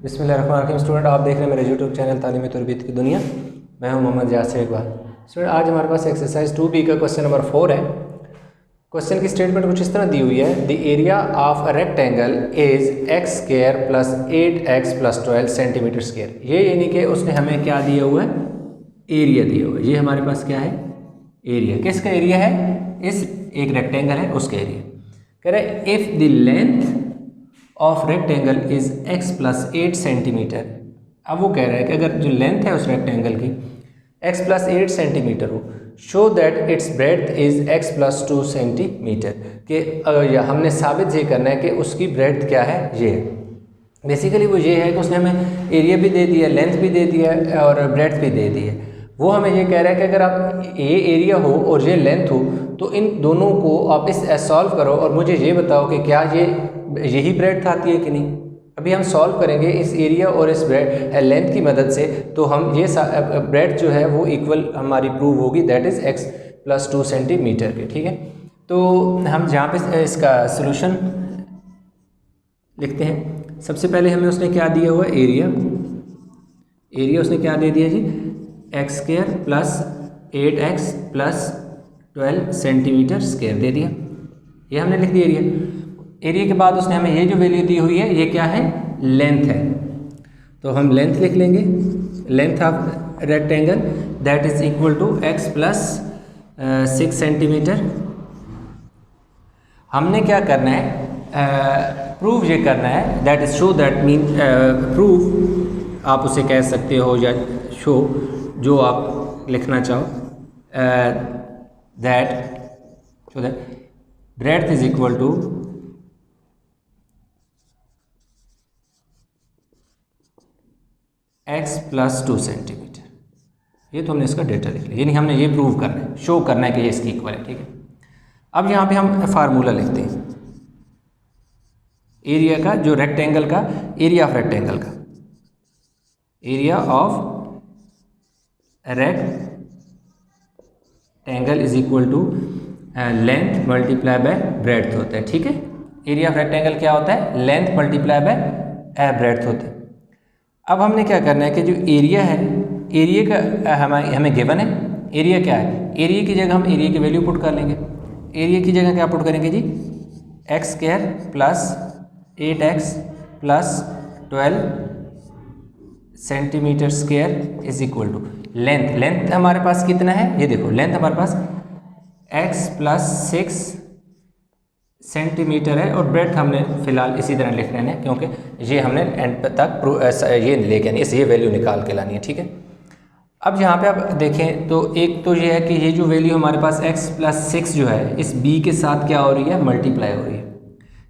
बिस्मिल्लाहिर्रहमानिर्रहीम। स्टूडेंट, आप देख रहे हैं मेरे यूट्यूब चैनल तालीम तरबियत की दुनिया। मैं हूं मोहम्मद यासिर इकबाल। स्टूडेंट, आज हमारे पास एक्सरसाइज 2B का क्वेश्चन नंबर 4 है। क्वेश्चन की स्टेटमेंट कुछ इस तरह दी हुई है। The area of a rectangle is x square plus 8x plus 12 centimetre square. ये यानी कि उसने हमें क्या दिया हुआ है, एरिया दिया हुआ है। ये हमारे पास क्या है, एरिया। किसका एरिया है, इस एक रेक्टेंगल है उसका एरिया। कह रहे if the length of rectangle is x plus 8 centimetre. अब वो कह रहा है कि अगर जो लेंथ है उस रेक्टेंगल की x प्लस 8 सेंटीमीटर हो, show that it's breadth is x plus 2 centimetre. कि हमने साबित ये करना है कि उसकी ब्रेड्थ क्या है, ये है। बेसिकली वो ये है कि उसने हमें एरिया भी दे दिया, लेंथ भी दे दिया और ब्रेड्थ भी दे दी है। वो हमें ये कह रहा है कि अगर आप ये एरिया हो और ये लेंथ हो तो इन दोनों को आप इस सॉल्व करो और मुझे ये बताओ कि क्या ये यही ब्रेड्थ आती है कि नहीं। अभी हम सॉल्व करेंगे इस एरिया और इस लेंथ की मदद से, तो हम ये ब्रेड्थ जो है वो इक्वल हमारी प्रूव होगी, that is x plus 2 centimetre की। ठीक है, तो हम जहाँ पे इसका सोल्यूशन लिखते हैं, सबसे पहले हमें उसने क्या दिया हुआ, एरिया उसने क्या दे दिया जी, x square plus 8x plus 12 centimetre square दे दिया। ये हमने लिख दिया एरिया के बाद उसने हमें ये जो वैल्यू दी हुई है ये क्या है, लेंथ है। तो हम लेंथ लिख लेंगे, length of rectangle that is equal to x plus 6 centimetre. हमने क्या करना है, प्रूव ये करना है, that is show that mean prove आप उसे कह सकते हो या शो, जो आप लिखना चाहो, that breadth is equal to x plus 2 centimetre. ये तो हमने इसका डेटा लिख लिया, यानी हमने ये प्रूव करना है, शो करना है कि ये इसकी इक्वल है। ठीक है, अब यहाँ पे हम फार्मूला लिखते हैं एरिया का, जो रेक्टेंगल का एरिया ऑफ रेक्टेंगल का, area of rectangle is equal to length multiply by breadth होता है। ठीक है, एरिया ऑफ रेक्टेंगल क्या होता है, लेंथ मल्टीप्लाई बाय ब्रेड्थ होता है। अब हमने क्या करना है कि जो एरिया है, एरिया का हमें गिवन है, एरिया क्या है, एरिया की जगह हम एरिया की वैल्यू पुट कर लेंगे। एरिया की जगह क्या पुट करेंगे जी, x square plus 8x plus 12 centimetre square is equal to length. Length हमारे पास कितना है, ये देखो, लेंथ हमारे पास x प्लस 6 सेंटीमीटर है और ब्रेड्थ हमने फिलहाल इसी तरह लिख लेना है, क्योंकि ये हमने एंड तक ये लेके आनी, इस ये वैल्यू निकाल के लानी है। ठीक है, अब यहाँ पे आप देखें तो एक तो ये है कि ये जो वैल्यू हमारे पास x प्लस 6 जो है इस b के साथ क्या हो रही है, मल्टीप्लाई हो रही है।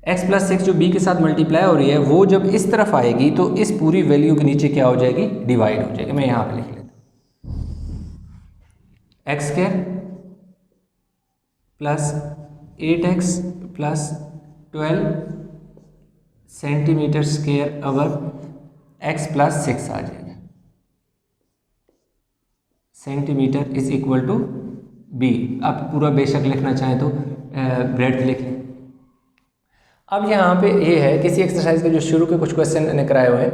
x प्लस 6 जो b के साथ मल्टीप्लाई हो रही है वो जब इस तरफ आएगी तो इस पूरी वैल्यू के नीचे क्या हो जाएगी, डिवाइड हो जाएगी। मैं यहाँ पे लिख लेता हूँ x square plus 8x plus 12 centimetre square over x plus 6 आ जाएगा, centimetre is equal to b। आप पूरा बेशक लिखना चाहें तो ब्रेड्थ लिख लें। अब यहाँ पे ये है, किसी एक्सरसाइज के जो शुरू के कुछ क्वेश्चन मैंने कराए हुए हैं,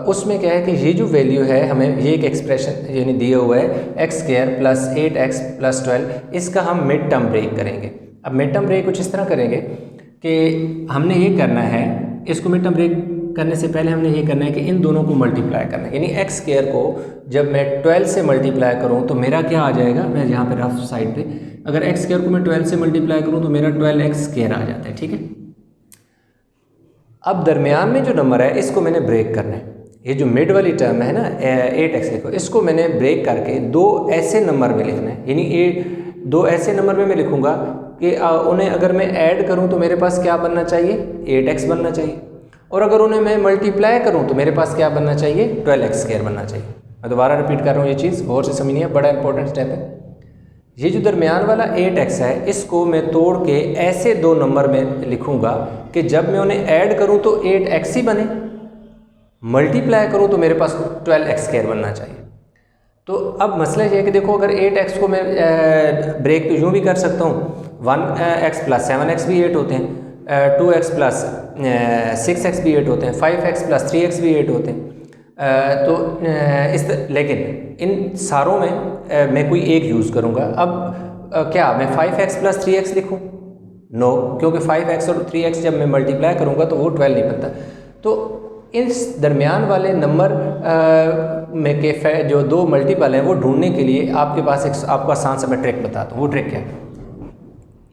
उसमें क्या है कि ये जो वैल्यू है हमें ये एक एक्सप्रेशन यानी दिया हुआ है x square plus 8x plus 12, इसका हम मिड टर्म ब्रेक करेंगे। अब मिड टर्म ब्रेक कुछ इस तरह करेंगे कि हमने ये करना है, इसको मिड टर्म ब्रेक करने से पहले हमने ये करना है कि इन दोनों को मल्टीप्लाई करना है, यानी एक्स स्क्वायर को जब मैं 12 से मल्टीप्लाई करूं तो मेरा क्या आ जाएगा, मैं यहाँ पे रफ साइड पे अगर एक्स स्क्वायर को मैं 12 से मल्टीप्लाई करूं तो मेरा 12x स्क्वायर आ जाता है। ठीक है, अब दरमियान में जो नंबर है इसको मैंने ब्रेक करना है। ये जो मिड वाली टर्म है ना 8x लिखो, इसको मैंने ब्रेक करके दो ऐसे नंबर में लिखना है, यानी दो ऐसे नंबर में मैं लिखूंगा कि उन्हें अगर मैं ऐड करूं तो मेरे पास क्या बनना चाहिए, 8x बनना चाहिए, और अगर उन्हें मैं मल्टीप्लाई करूं तो मेरे पास क्या बनना चाहिए, 12x स्क्वायर बनना चाहिए। मैं दोबारा रिपीट कर रहा हूँ, ये चीज़ गौर से समझनी है, बड़ा इंपॉर्टेंट स्टेप है। ये जो दरमियान वाला 8x है इसको मैं तोड़ के ऐसे दो नंबर में लिखूंगा कि जब मैं उन्हें ऐड करूं तो 8x ही बने, मल्टीप्लाई करूं तो मेरे पास 12x स्क्वायर बनना चाहिए। तो अब मसला ये है कि देखो, अगर 8x को मैं ब्रेक तो यूँ भी कर सकता हूँ, 1x प्लस 7x भी 8 होते हैं, 2x प्लस 6x भी 8 होते हैं, 5x प्लस 3x भी 8 होते हैं। लेकिन इन सारों में मैं कोई एक यूज़ करूँगा। अब क्या मैं 5x प्लस 3x लिखूँ? नो, क्योंकि 5x और 3x जब मैं मल्टीप्लाई करूँगा तो वो 12 नहीं बनता। तो इस दरमियान वाले नंबर में के जो दो मल्टीपल हैं वो ढूंढने के लिए आपके पास आपको आसान सा मैं ट्रिक बताता हूँ। वो ट्रिक क्या है,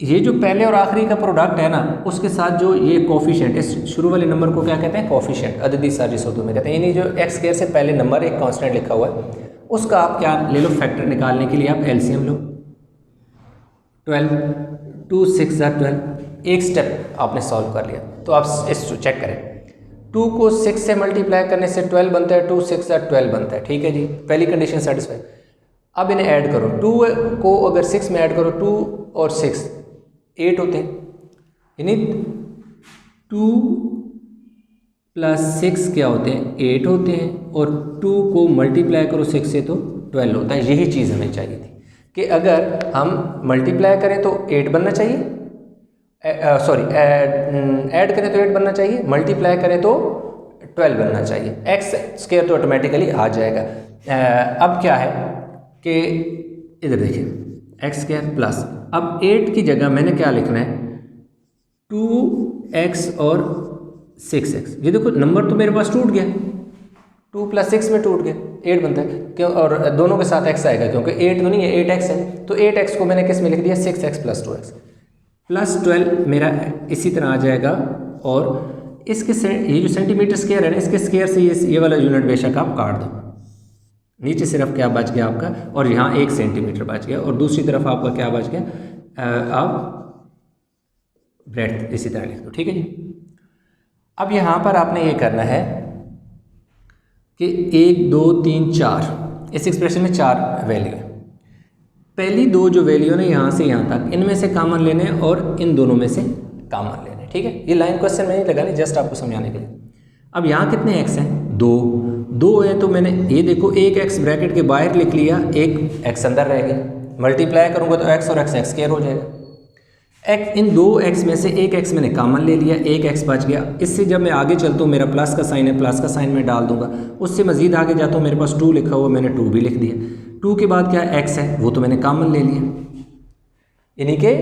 ये जो पहले और आखिरी का प्रोडक्ट है ना, उसके साथ जो ये कोफिशिएंट, इस शुरू वाले नंबर को क्या कहते हैं? कोफिशिएंट, अददी साजिश उर्दू में कहते हैं। यानी जो एक्स स्क्वायर से पहले नंबर एक कांस्टेंट लिखा हुआ है, उसका आप क्या ले लो, फैक्टर निकालने के लिए आप एलसीएम लो। 12, 2 6 12, एक स्टेप आपने सॉल्व कर लिया। तो आप इस चेक करें, 2 को 6 से मल्टीप्लाई करने से 12 बनता है, 2 6 12 बनता है। ठीक है जी, पहली कंडीशन सेटिस्फाई। अब इन्हें ऐड करो, 2 को अगर 6 में ऐड करो, 2 और 6 8 होते हैं, यानी 2 प्लस 6 क्या होते हैं? 8 होते हैं। और 2 को मल्टीप्लाई करो 6 से तो 12 होता है। यही चीज़ हमें चाहिए थी कि अगर हम मल्टीप्लाई करें तो 8 बनना चाहिए, सॉरी ऐड करें तो 8 बनना चाहिए, मल्टीप्लाई करें तो 12 बनना चाहिए। एक्स स्क्वायर तो ऑटोमेटिकली आ जाएगा। अब क्या है कि इधर देखिए, एक्स स्क्वायर प्लस, अब 8 की जगह मैंने क्या लिखना है? 2x और 6x। ये देखो नंबर तो मेरे पास टूट गया, 2 प्लस 6 में टूट गया, 8 बनता है क्यों? और दोनों के साथ x आएगा क्योंकि 8 तो नहीं है, 8x है। तो 8x को मैंने किस में लिख दिया? 6x प्लस 2x प्लस 12 मेरा इसी तरह आ जाएगा। और इसके ये जो सेंटीमीटर स्क्वायर है ना, इसके स्क्वायर से ये वाला यूनिट बेशक आप काट दो, नीचे सिर्फ क्या बच गया आपका, और यहाँ 1 सेंटीमीटर बच गया, और दूसरी तरफ आपका क्या बच गया? आप ब्रेड इसी तरह लिख दो। ठीक है जी। अब यहाँ पर आपने ये करना है कि 1 2 3 4, इस एक्सप्रेशन में 4 वैल्यू है। पहली दो जो वैल्यू है यहाँ से यहाँ तक, इनमें से कॉमन लेने और इन दोनों में से कॉमन लेने। ठीक है, ये लाइन क्वेश्चन में नहीं लगानी, जस्ट आपको समझाने के लिए। अब यहाँ कितने एक्स हैं? 2 है, तो मैंने ये देखो एक एक्स ब्रैकेट के बाहर लिख लिया, एक एक्स अंदर रह गया। मल्टीप्लाई करूँगा तो एक्स और एक्स एक्स स्क्वायर हो जाएगा। इन 2 एक्स में से एक एक्स मैंने कॉमन ले लिया, एक एक्स बच गया। इससे जब मैं आगे चलता हूँ, मेरा प्लस का साइन है, प्लस का साइन मैं डाल दूंगा। उससे मजीद आगे जाता हूँ, मेरे पास 2 लिखा हुआ, मैंने 2 भी लिख दिया। 2 के बाद क्या एक्स है, वो तो मैंने कॉमन ले लिया, यानी कि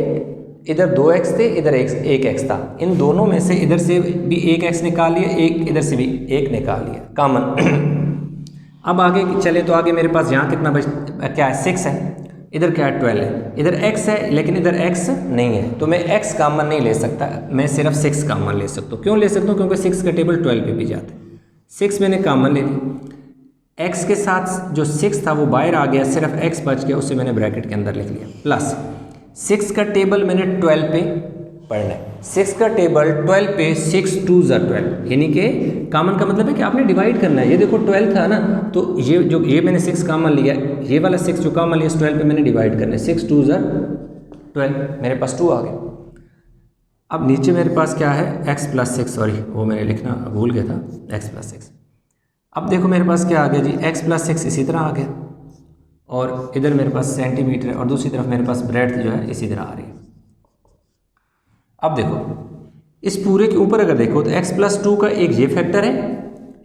इधर 2 एक्स थे, इधर एक एक्स था। इन दोनों में से इधर से भी एक एक्स निकाल लिया, एक इधर से भी एक निकाल लिया कॉमन। अब आगे चले तो आगे मेरे पास यहाँ कितना क्या है? 6 है, इधर क्या है? 12 है। इधर x है लेकिन इधर x नहीं है, तो मैं x कॉमन नहीं ले सकता, मैं सिर्फ 6 कॉमन ले सकता हूँ। क्यों ले सकता हूँ? क्योंकि 6 का टेबल 12 पे भी जाता है। 6 मैंने कॉमन ले ली, x के साथ जो 6 था वो बाहर आ गया, सिर्फ x बच गया, उससे मैंने ब्रैकेट के अंदर लिख लिया। प्लस 6 का टेबल मैंने 12 पे पढ़ना है। 6 का टेबल 12 पे 6 2 12, यानी कि कॉमन का मतलब है कि आपने डिवाइड करना है। ये देखो 12 था ना, तो ये मैंने 6 कॉमन लिया, ये वाला 6 जो कॉमन लिया, 12 पे मैंने डिवाइड करना है। 6 2 12, मेरे पास 2 आ गया। अब नीचे मेरे पास क्या है? x प्लस 6, सॉरी वो मैंने लिखना भूल गया था, x प्लस 6। अब देखो मेरे पास क्या आ गया जी? x प्लस 6 इसी तरह आ गया, और इधर मेरे पास सेंटीमीटर है, और दूसरी तरफ मेरे पास ब्रेड जो है इसी तरह आ रही है। अब देखो इस पूरे के ऊपर अगर देखो तो x प्लस 2 का एक ये फैक्टर है,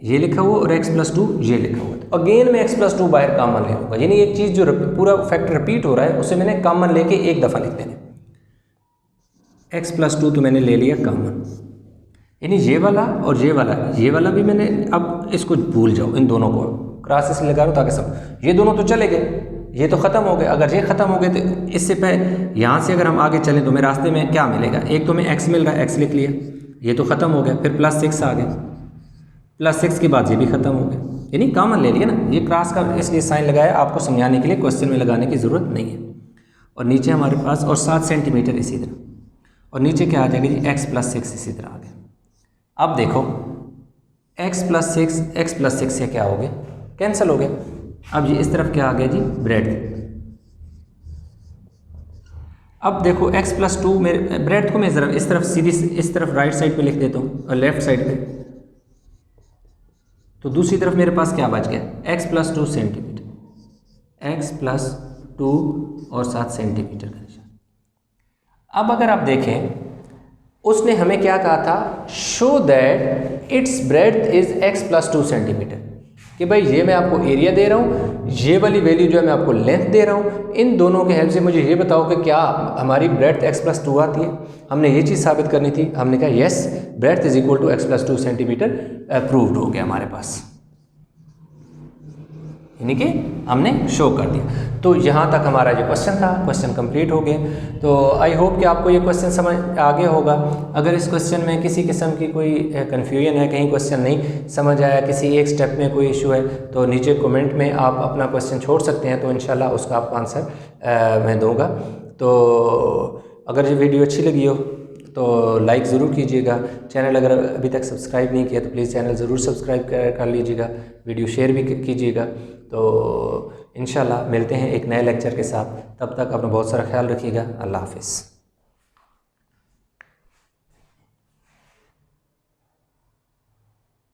ये लिखा हुआ, और x प्लस 2 ये लिखा हुआ। तो अगेन मैं x प्लस 2 बाहर कॉमन ले लूँगा, यानी एक चीज़ जो पूरा फैक्टर रिपीट हो रहा है उसे मैंने कॉमन लेके एक दफ़ा लिख देना। x प्लस 2 तो मैंने ले लिया कॉमन, यानी ये वाला और ये वाला भी मैंने, अब इसको भूल जाओ, इन दोनों को क्रॉस इसलिए लगा रहा हूँ ताकि सब, ये दोनों तो चले गए, ये तो ख़त्म हो गए। अगर ये ख़त्म हो गए तो इससे पहले यहाँ से अगर हम आगे चलें तो मेरे रास्ते में क्या मिलेगा? एक तो मैं x मिल रहा है, x लिख लिया, ये तो ख़त्म हो गया। फिर प्लस 6 आ गया, प्लस 6 के बाद ये भी ख़त्म हो गया, यानी कॉमन ले लिया ना। ये क्रॉस का इसलिए साइन लगाया आपको समझाने के लिए, क्वेश्चन में लगाने की ज़रूरत नहीं है। और नीचे हमारे पास और 7 सेंटीमीटर इसी तरह, और नीचे क्या आ जाएगा जी? x प्लस 6 इसी तरह आ गया। अब देखो x प्लस 6 से क्या हो गया? कैंसिल हो गया। अब ये इस तरफ क्या आ गया जी? ब्रेड। अब देखो x प्लस 2 मेरे ब्रेड को मैं ज़रा इस तरफ सीधी इस तरफ राइट साइड पे लिख देता हूँ, और लेफ्ट साइड पे, तो दूसरी तरफ मेरे पास क्या बच गया? x plus 2 centimetre, x plus 2 और 7 सेंटीमीटर का निशान। अब अगर आप देखें उसने हमें क्या कहा था, show that it's breadth is x+2 centimetre, कि भाई ये मैं आपको एरिया दे रहा हूँ, ये वाली वैल्यू जो है मैं आपको लेंथ दे रहा हूँ, इन दोनों के हेल्प से मुझे ये बताओ कि क्या हमारी ब्रेड्थ x+2 आती है। हमने ये चीज़ साबित करनी थी, हमने कहा yes breadth is equal to x+2 centimetre, proved हो गया हमारे पास, यानी कि हमने शो कर दिया। तो यहाँ तक हमारा जो क्वेश्चन था, क्वेश्चन कंप्लीट हो गए। तो आई होप कि आपको ये क्वेश्चन समझ आ गया होगा। अगर इस क्वेश्चन में किसी किस्म की कोई कन्फ्यूजन है, कहीं क्वेश्चन नहीं समझ आया, किसी एक स्टेप में कोई इशू है, तो नीचे कमेंट में आप अपना क्वेश्चन छोड़ सकते हैं, तो इंशाल्लाह उसका आपको आंसर मैं दूँगा। तो अगर ये वीडियो अच्छी लगी हो तो लाइक ज़रूर कीजिएगा। चैनल अगर अभी तक सब्सक्राइब नहीं किया तो प्लीज़ चैनल ज़रूर सब्सक्राइब कर लीजिएगा, वीडियो शेयर भी कीजिएगा। तो इंशाल्लाह मिलते हैं एक नए लेक्चर के साथ, तब तक अपना बहुत सारा ख्याल रखिएगा। अल्लाह हाफ़िज़।